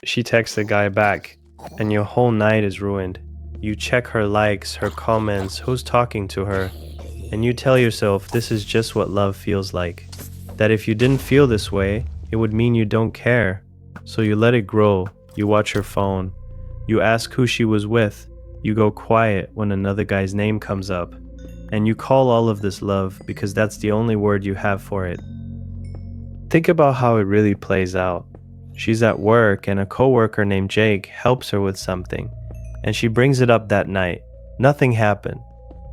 She texts the guy back, and your whole night is ruined. You check her likes, her comments, who's talking to her, and you tell yourself this is just what love feels like. That if you didn't feel this way, it would mean you don't care. So you let it grow, you watch her phone, you ask who she was with, you go quiet when another guy's name comes up, and you call all of this love because that's the only word you have for it. Think about how it really plays out. She's at work and a coworker named Jake helps her with something, and she brings it up that night. Nothing happened.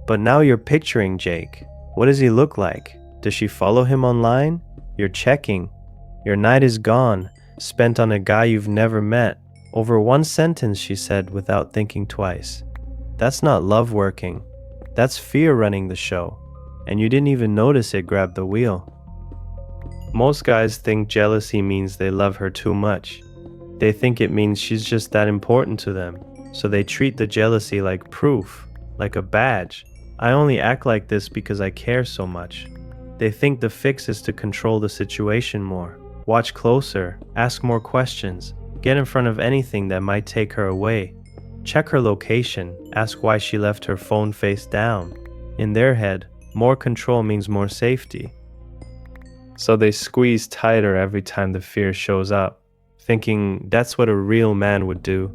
But now you're picturing Jake. What does he look like? Does she follow him online? You're checking. Your night is gone, spent on a guy you've never met. Over one sentence, she said without thinking twice. That's not love working. That's fear running the show. And you didn't even notice it grabbed the wheel. Most guys think jealousy means they love her too much. They think it means she's just that important to them. So they treat the jealousy like proof, like a badge. I only act like this because I care so much. They think the fix is to control the situation more, watch closer, ask more questions, get in front of anything that might take her away. Check her location, ask why she left her phone face down. In their head, more control means more safety. So they squeeze tighter every time the fear shows up, thinking that's what a real man would do.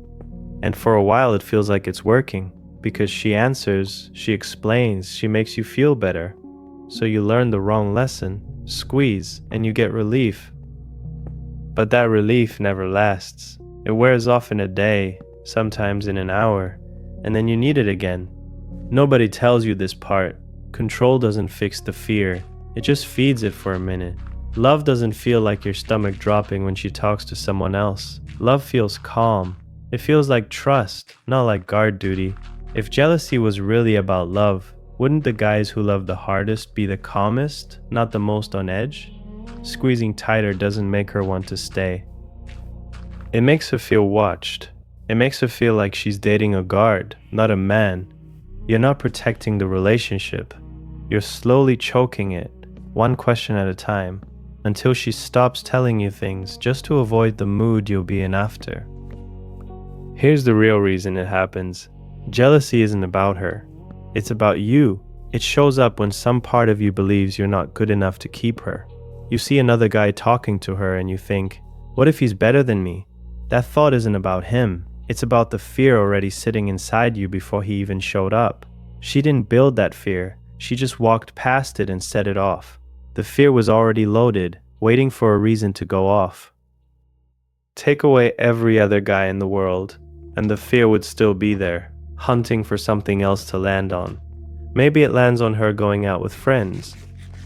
And for a while it feels like it's working, because she answers, she explains, she makes you feel better. So you learn the wrong lesson, squeeze, and you get relief. But that relief never lasts. It wears off in a day, sometimes in an hour, and then you need it again. Nobody tells you this part. Control doesn't fix the fear. It just feeds it for a minute. Love doesn't feel like your stomach dropping when she talks to someone else. Love feels calm. It feels like trust, not like guard duty. If jealousy was really about love, wouldn't the guys who love the hardest be the calmest, not the most on edge? Squeezing tighter doesn't make her want to stay. It makes her feel watched. It makes her feel like she's dating a guard, not a man. You're not protecting the relationship. You're slowly choking it, one question at a time, until she stops telling you things just to avoid the mood you'll be in after. Here's the real reason it happens. Jealousy isn't about her. It's about you. It shows up when some part of you believes you're not good enough to keep her. You see another guy talking to her and you think, what if he's better than me? That thought isn't about him. It's about the fear already sitting inside you before he even showed up. She didn't build that fear. She just walked past it and set it off. The fear was already loaded, waiting for a reason to go off. Take away every other guy in the world, and the fear would still be there, hunting for something else to land on. Maybe it lands on her going out with friends.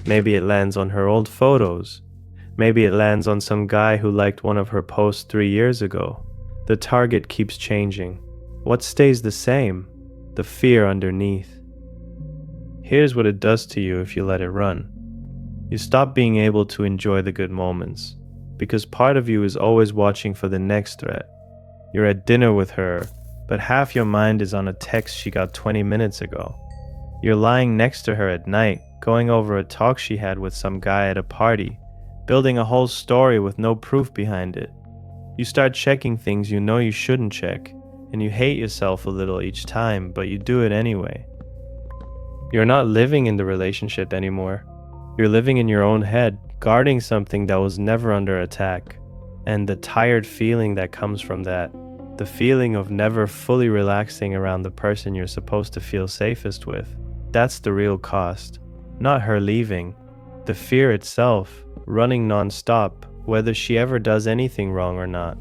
Maybe it lands on her old photos. Maybe it lands on some guy who liked one of her posts 3 years ago. The target keeps changing. What stays the same? The fear underneath. Here's what it does to you if you let it run. You stop being able to enjoy the good moments, because part of you is always watching for the next threat. You're at dinner with her, but half your mind is on a text she got 20 minutes ago. You're lying next to her at night, going over a talk she had with some guy at a party, building a whole story with no proof behind it. You start checking things you know you shouldn't check, and you hate yourself a little each time, but you do it anyway. You're not living in the relationship anymore. You're living in your own head, guarding something that was never under attack. And the tired feeling that comes from that, the feeling of never fully relaxing around the person you're supposed to feel safest with, that's the real cost. Not her leaving. The fear itself, running non-stop, whether she ever does anything wrong or not.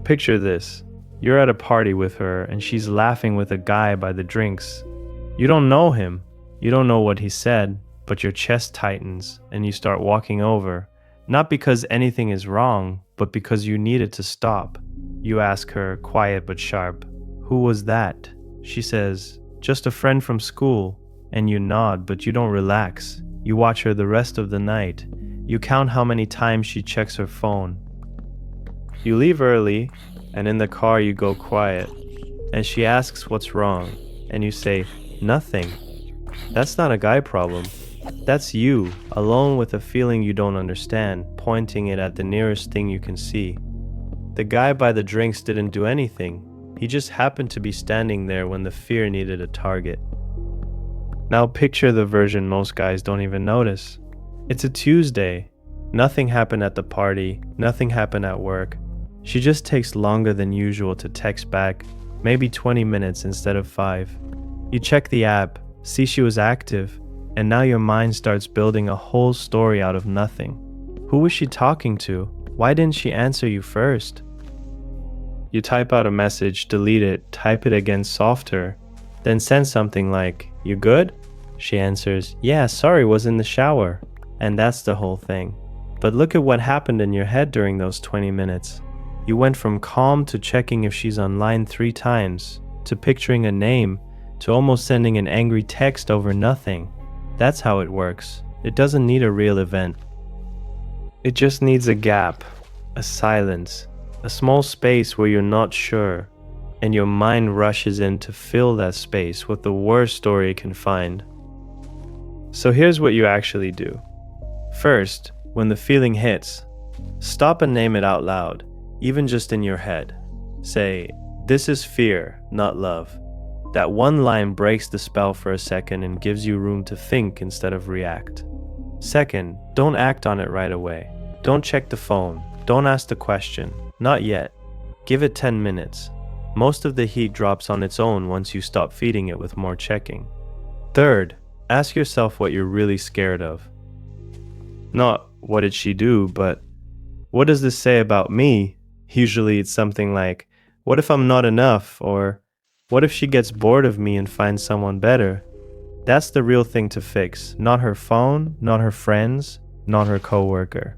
Picture this. You're at a party with her and she's laughing with a guy by the drinks. You don't know him. You don't know what he said, but your chest tightens and you start walking over. Not because anything is wrong, but because you need it to stop. You ask her, quiet but sharp, "Who was that?" She says, "Just a friend from school." And you nod, but you don't relax. You watch her the rest of the night. You count how many times she checks her phone. You leave early, and in the car you go quiet. And she asks what's wrong, and you say, "Nothing." That's not a guy problem. That's you, alone with a feeling you don't understand, pointing it at the nearest thing you can see. The guy by the drinks didn't do anything. He just happened to be standing there when the fear needed a target. Now picture the version most guys don't even notice. It's a Tuesday. Nothing happened at the party, nothing happened at work. She just takes longer than usual to text back, maybe 20 minutes instead of 5. You check the app, see she was active, and now your mind starts building a whole story out of nothing. Who was she talking to? Why didn't she answer you first? You type out a message, delete it, type it again softer, then send something like, "You good?" She answers, "Yeah, sorry, was in the shower." And that's the whole thing. But look at what happened in your head during those 20 minutes. You went from calm to checking if she's online 3 times, to picturing a name, to almost sending an angry text over nothing. That's how it works. It doesn't need a real event. It just needs a gap, a silence, a small space where you're not sure, and your mind rushes in to fill that space with the worst story it can find. So here's what you actually do. First, when the feeling hits, stop and name it out loud, even just in your head. Say, "This is fear, not love." That one line breaks the spell for a second and gives you room to think instead of react. Second, don't act on it right away. Don't check the phone. Don't ask the question. Not yet. Give it 10 minutes. Most of the heat drops on its own once you stop feeding it with more checking. Third, ask yourself what you're really scared of. Not, "What did she do?" but, "What does this say about me?" Usually it's something like, "What if I'm not enough?" or "What if she gets bored of me and finds someone better?" That's the real thing to fix, not her phone, not her friends, not her coworker.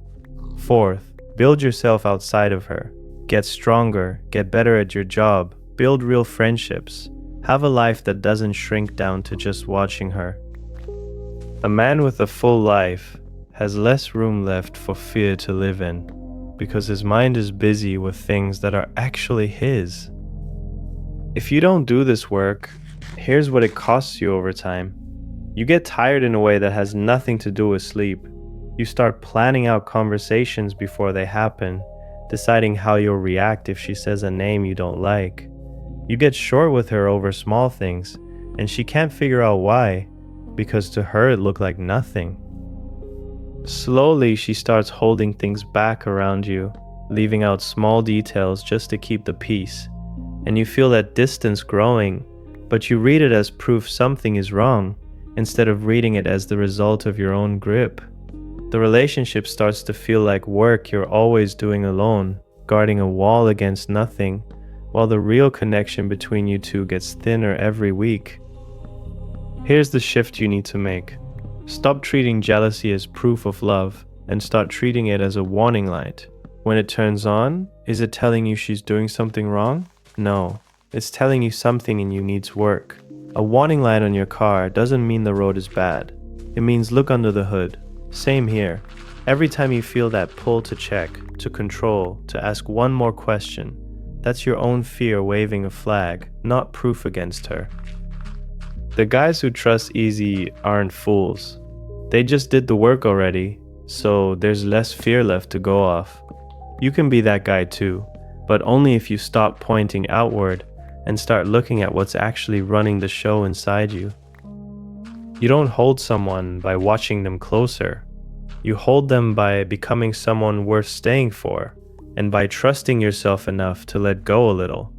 Fourth, build yourself outside of her. Get stronger, get better at your job, build real friendships. Have a life that doesn't shrink down to just watching her. A man with a full life has less room left for fear to live in, because his mind is busy with things that are actually his. If you don't do this work, here's what it costs you over time. You get tired in a way that has nothing to do with sleep. You start planning out conversations before they happen, deciding how you'll react if she says a name you don't like. You get short with her over small things, and she can't figure out why, because to her it looked like nothing. Slowly, she starts holding things back around you, leaving out small details just to keep the peace. And you feel that distance growing, but you read it as proof something is wrong, instead of reading it as the result of your own grip. The relationship starts to feel like work you're always doing alone, guarding a wall against nothing, while the real connection between you two gets thinner every week. Here's the shift you need to make. Stop treating jealousy as proof of love and start treating it as a warning light. When it turns on, is it telling you she's doing something wrong? No, it's telling you something in you needs work. A warning light on your car doesn't mean the road is bad. It means look under the hood. Same here. Every time you feel that pull to check, to control, to ask one more question, that's your own fear waving a flag, not proof against her. The guys who trust easy aren't fools. They just did the work already, so there's less fear left to go off. You can be that guy too, but only if you stop pointing outward and start looking at what's actually running the show inside you. You don't hold someone by watching them closer. You hold them by becoming someone worth staying for, and by trusting yourself enough to let go a little.